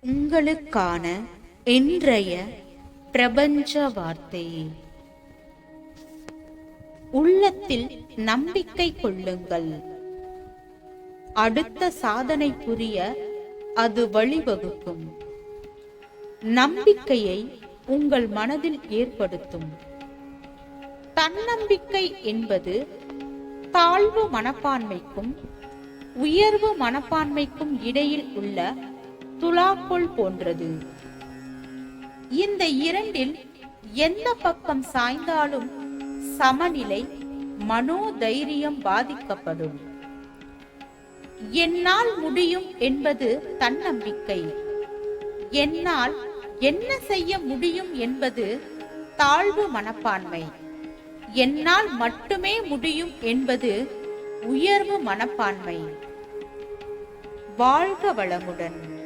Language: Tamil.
உங்களுக்கான இன்றைய பிரபஞ்ச வார்த்தை. உள்ளத்தில் நம்பிக்கை கொள்ளுங்கள். அடுத்த சாதனை புரிய அது வழிவகுக்கும். நம்பிக்கையை உங்கள் மனதில் ஏற்படுத்தும். தன்னம்பிக்கை என்பது தாழ்வு மனப்பான்மைக்கும் உயர்வு மனப்பான்மைக்கும் இடையில் உள்ள துலாக்கோல் போன்றது. இந்த இரண்டில் எந்த பக்கம் சாய்ந்தாலும் சமநிலை மனோதைரியம் பாதிக்கப்படும். என்னால் முடியும் என்பது தன்னம்பிக்கை. என்னால் என்ன செய்ய முடியும் என்பது தாழ்வு மனப்பான்மை. என்னால் மட்டுமே முடியும் என்பது உயர்வு மனப்பான்மை. வாழ்க வளமுடன்.